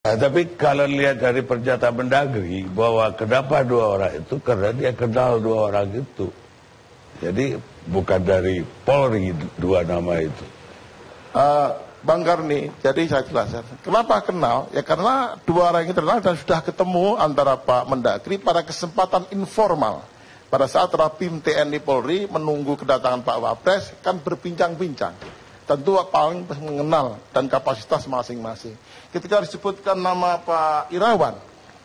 Nah, tapi kalau lihat dari pernyataan Mendagri bahwa kenapa 2 orang itu, karena dia kenal 2 orang itu. Jadi bukan dari Polri 2 nama itu. Bang Karni, jadi saya jelaskan. Kenapa kenal? Ya karena 2 orang ini terkenal dan sudah ketemu antara Pak Mendagri pada kesempatan informal. Pada saat Rapim TNI Polri menunggu kedatangan Pak Wapres, kan berbincang-bincang. Tentu paling mengenal dan kapasitas masing-masing. Ketika disebutkan nama Pak Irawan,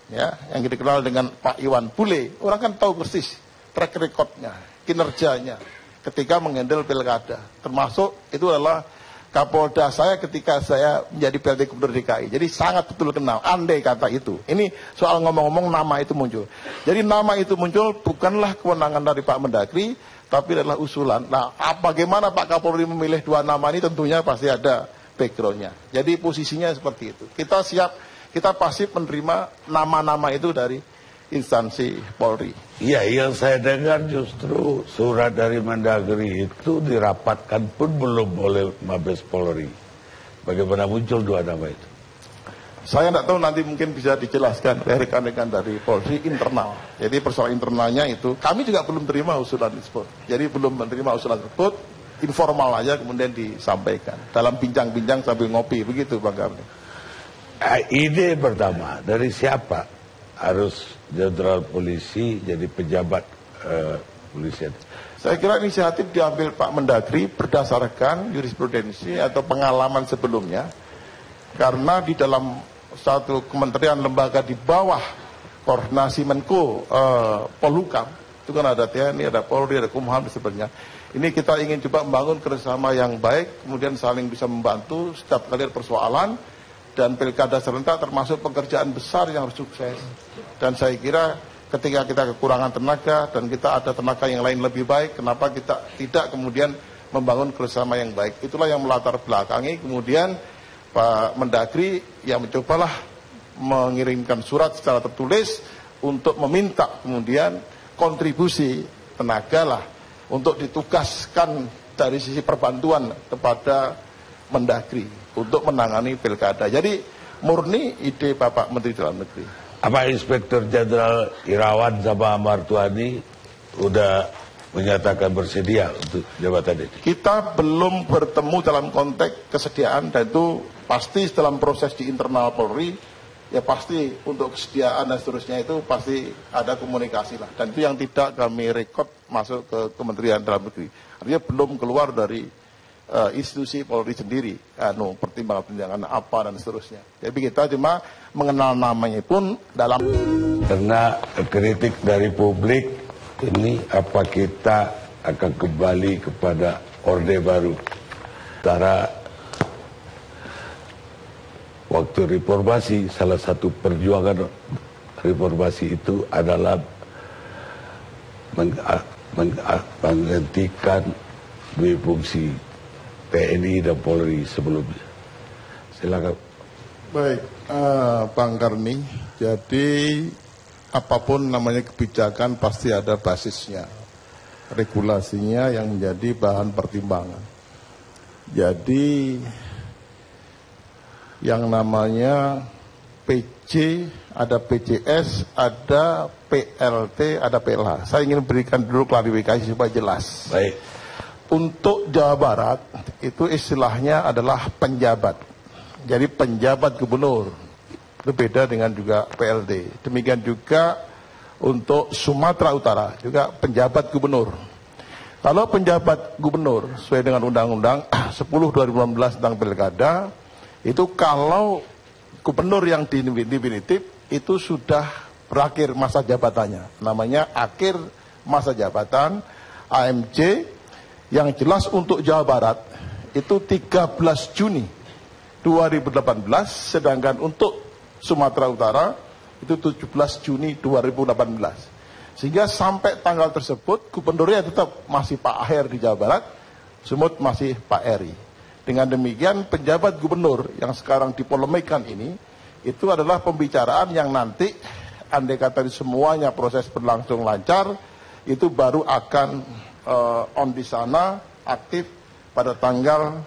ya, yang dikenal dengan Pak Iwan Bule, orang kan tahu persis track recordnya, kinerjanya ketika menghandle pilkada. Termasuk itu adalah Kapolda saya ketika saya menjadi PLT Gubernur DKI. Jadi sangat betul kenal, andai kata itu. Ini soal ngomong-ngomong nama itu muncul. Jadi nama itu muncul bukanlah kewenangan dari Pak Mendagri, tapi adalah usulan. Nah, bagaimana Pak Kapolri memilih 2 nama ini tentunya pasti ada backgroundnya. Jadi posisinya seperti itu. Kita siap, kita pasti menerima nama-nama itu dari instansi Polri. Iya, yang saya dengar justru surat dari Mendagri itu dirapatkan pun belum oleh Mabes Polri. Bagaimana muncul 2 nama itu? Saya tidak tahu, nanti mungkin bisa dijelaskan oleh rekan-rekan dari Polri internal. Jadi persoalan internalnya itu, kami juga belum terima usulan tersebut. Jadi belum menerima usulan tersebut, informal aja kemudian disampaikan. Dalam bincang-bincang sambil ngopi, begitu Bang Karni. Ide pertama, dari siapa harus jenderal polisi jadi pejabat polisian? Saya kira inisiatif diambil Pak Mendagri berdasarkan jurisprudensi atau pengalaman sebelumnya. Karena di dalam satu kementerian lembaga di bawah koordinasi Menko Polhukam, itu kan ada TNI, ada Polri, ada Kumham dan sebagainya. Ini kita ingin coba membangun kerjasama yang baik, kemudian saling bisa membantu setiap kali ada persoalan, dan pilkada serentak termasuk pekerjaan besar yang harus sukses. Dan saya kira ketika kita kekurangan tenaga dan kita ada tenaga yang lain lebih baik, kenapa kita tidak kemudian membangun kerjasama yang baik? Itulah yang melatar belakangi kemudian Pak Mendagri yang mencobalah mengirimkan surat secara tertulis untuk meminta kemudian kontribusi tenaga lah untuk ditugaskan dari sisi perbantuan kepada Mendagri untuk menangani pilkada. Jadi murni ide Bapak Menteri Dalam Negeri. Apa Inspektur Jenderal Irawan sama Martuani udah menyatakan bersedia untuk jabatan ini? Kita belum bertemu dalam konteks kesediaan, dan itu pasti dalam proses di internal Polri, ya pasti untuk kesediaan dan seterusnya itu pasti ada komunikasi lah. Dan itu yang tidak kami rekod masuk ke Kementerian Dalam Negeri. Artinya belum keluar dari institusi Polri sendiri, pertimbangan-pertimbangan apa dan seterusnya. Jadi kita cuma mengenal namanya pun dalam. Karena kritik dari publik ini, apa kita akan kembali kepada Orde Baru? Antara waktu reformasi, salah satu perjuangan reformasi itu adalah menghentikan 2 fungsi TNI dan Polri sebelumnya. Silakan. Baik, Bang Karni. Jadi apapun namanya kebijakan pasti ada basisnya, regulasinya yang menjadi bahan pertimbangan. Jadi yang namanya PC, ada PCS, ada PLT, ada PLH. Saya ingin berikan dulu klarifikasi supaya jelas. Baik. Untuk Jawa Barat itu istilahnya adalah penjabat. Jadi penjabat gubernur. Itu beda dengan juga PLT. Demikian juga untuk Sumatera Utara juga penjabat gubernur. Kalau penjabat gubernur sesuai dengan Undang-Undang 10/2016 tentang pilkada, itu kalau gubernur yang definitif itu sudah berakhir masa jabatannya. Namanya akhir masa jabatan AMJ. Yang jelas untuk Jawa Barat itu 13 Juni 2018, sedangkan untuk Sumatera Utara itu 17 Juni 2018. Sehingga sampai tanggal tersebut gubernurnya tetap masih Pak Aher di Jawa Barat, Sumut masih Pak Eri. Dengan demikian penjabat gubernur yang sekarang dipolemikan ini itu adalah pembicaraan yang nanti andai kata semuanya proses berlangsung lancar, itu baru akan on di sana aktif pada tanggal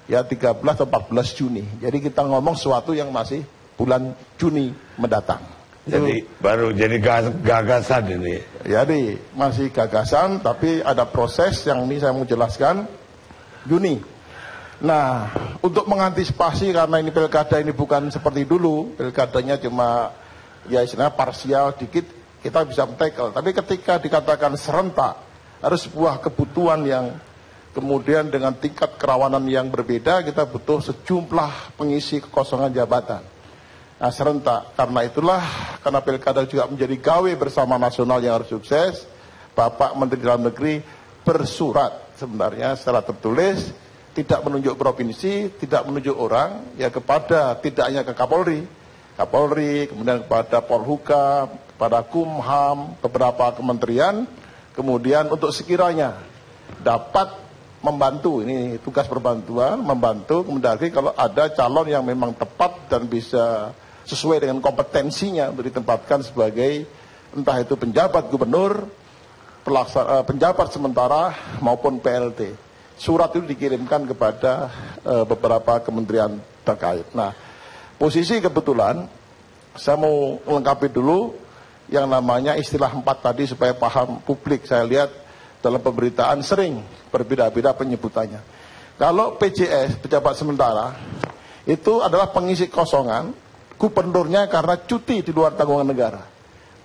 13 atau 14 Juni. Jadi kita ngomong sesuatu yang masih bulan Juni mendatang. Jadi baru jadi gagasan ini. Jadi masih gagasan, tapi ada proses yang ini saya mau jelaskan Juni. Nah, untuk mengantisipasi karena ini pilkada ini bukan seperti dulu, pilkadanya cuma ya istilahnya parsial dikit, kita bisa tackle. Tapi ketika dikatakan serentak, harus sebuah kebutuhan yang kemudian dengan tingkat kerawanan yang berbeda, kita butuh sejumlah pengisi kekosongan jabatan. Nah, serentak, karena itulah, karena pilkada juga menjadi gawe bersama nasional yang harus sukses, Bapak Menteri Dalam Negeri bersurat sebenarnya secara tertulis, tidak menunjuk provinsi, tidak menunjuk orang, ya kepada, tidak hanya ke Kapolri, kemudian kepada Polhukam, kepada Kumham, beberapa kementerian, kemudian untuk sekiranya dapat membantu, ini tugas perbantuan, membantu Kemendagri kalau ada calon yang memang tepat dan bisa sesuai dengan kompetensinya untuk ditempatkan sebagai entah itu penjabat gubernur, penjabat sementara maupun PLT. Surat itu dikirimkan kepada beberapa kementerian terkait. Nah, posisi kebetulan saya mau melengkapi dulu yang namanya istilah 4 tadi supaya paham publik. Saya lihat dalam pemberitaan sering berbeda-beda penyebutannya. Kalau PJS, pejabat sementara, itu adalah pengisi kosongan gubernurnya karena cuti di luar tanggungan negara.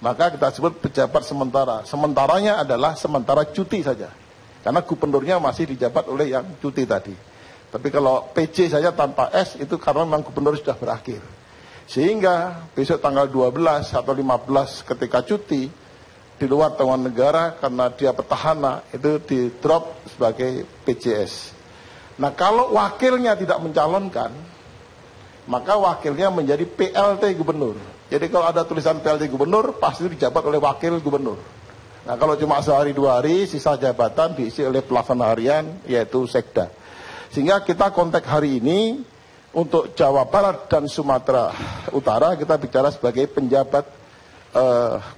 Maka kita sebut pejabat sementara. Sementaranya adalah sementara cuti saja. Karena gubernurnya masih dijabat oleh yang cuti tadi. Tapi kalau PJ saja tanpa S itu karena memang gubernur sudah berakhir. Sehingga besok tanggal 12 atau 15 ketika cuti di luar tanggungan negara karena dia petahana itu di drop sebagai PJS. Nah, kalau wakilnya tidak mencalonkan, maka wakilnya menjadi PLT gubernur. Jadi kalau ada tulisan PLT gubernur, pasti dijabat oleh wakil gubernur. Nah, kalau cuma sehari 2 hari, sisa jabatan diisi oleh pelaksana harian, yaitu sekda. Sehingga kita konteks hari ini, untuk Jawa Barat dan Sumatera Utara, kita bicara sebagai penjabat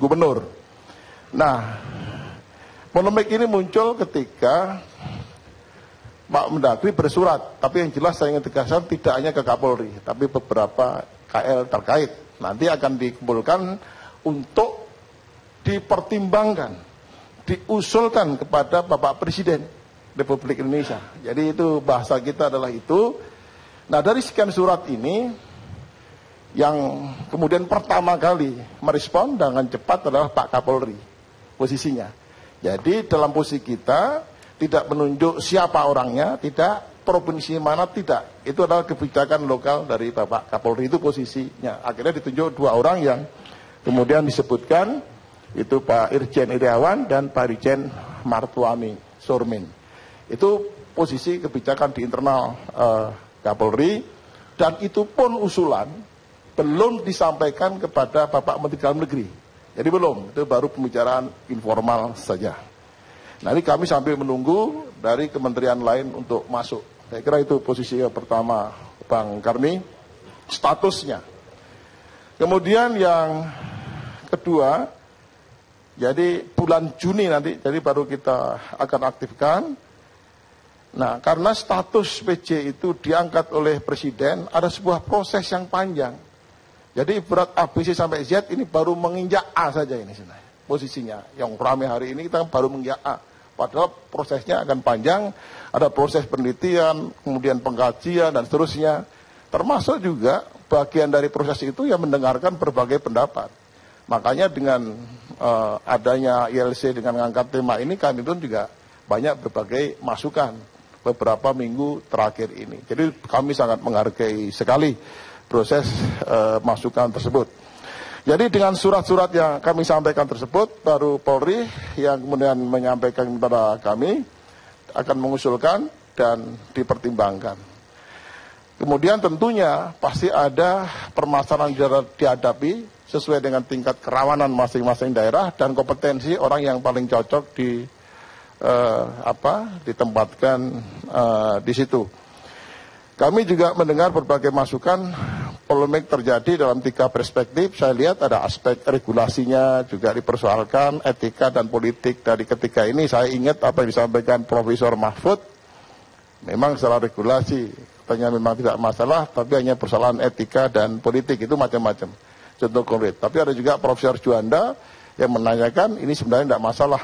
gubernur. Nah, polemik ini muncul ketika Pak Mendagri bersurat, tapi yang jelas saya ingin tegaskan tidak hanya ke Kapolri, tapi beberapa KL terkait. Nanti akan dikumpulkan untuk dipertimbangkan, diusulkan kepada Bapak Presiden Republik Indonesia. Jadi itu bahasa kita adalah itu. Nah, dari sekian surat ini, yang kemudian pertama kali merespon dengan cepat adalah Pak Kapolri, posisinya. Jadi dalam posisi kita, tidak menunjuk siapa orangnya, tidak, provinsi mana, tidak. Itu adalah kebijakan lokal dari Bapak Kapolri, itu posisinya. Akhirnya ditunjuk 2 orang yang kemudian disebutkan, itu Pak Irjen Iriawan dan Pak Irjen Martuani Surmin. Itu posisi kebijakan di internal Kapolri, dan itu pun usulan belum disampaikan kepada Bapak Menteri Dalam Negeri. Jadi belum, itu baru pembicaraan informal saja. Nanti kami sambil menunggu dari kementerian lain untuk masuk. Saya kira itu posisi yang pertama, Bang Karni, statusnya. Kemudian yang kedua, jadi bulan Juni nanti, jadi baru kita akan aktifkan. Nah, karena status PJ itu diangkat oleh Presiden, ada sebuah proses yang panjang. Jadi berat ABC sampai Z ini baru menginjak A saja ini sebenarnya. Posisinya, yang ramai hari ini kita baru menginjak A. Padahal prosesnya akan panjang, ada proses penelitian, kemudian pengkajian, dan seterusnya. Termasuk juga bagian dari proses itu yang mendengarkan berbagai pendapat. Makanya dengan adanya ILC dengan mengangkat tema ini, kami pun juga banyak berbagai masukan beberapa minggu terakhir ini. Jadi kami sangat menghargai sekali proses masukan tersebut. Jadi dengan surat-surat yang kami sampaikan tersebut, baru Polri yang kemudian menyampaikan kepada kami, akan mengusulkan dan dipertimbangkan. Kemudian tentunya pasti ada permasalahan yang dihadapi sesuai dengan tingkat kerawanan masing-masing daerah dan kompetensi orang yang paling cocok ditempatkan di situ. Kami juga mendengar berbagai masukan. Polemik terjadi dalam 3 perspektif. Saya lihat ada aspek regulasinya juga dipersoalkan, etika dan politik. Dari ketika ini saya ingat apa yang disampaikan Profesor Mahfud. Memang secara regulasi katanya memang tidak masalah, tapi hanya persoalan etika dan politik, itu macam-macam. Contoh konkret. Tapi ada juga Profesor Juanda yang menanyakan ini sebenarnya tidak masalah.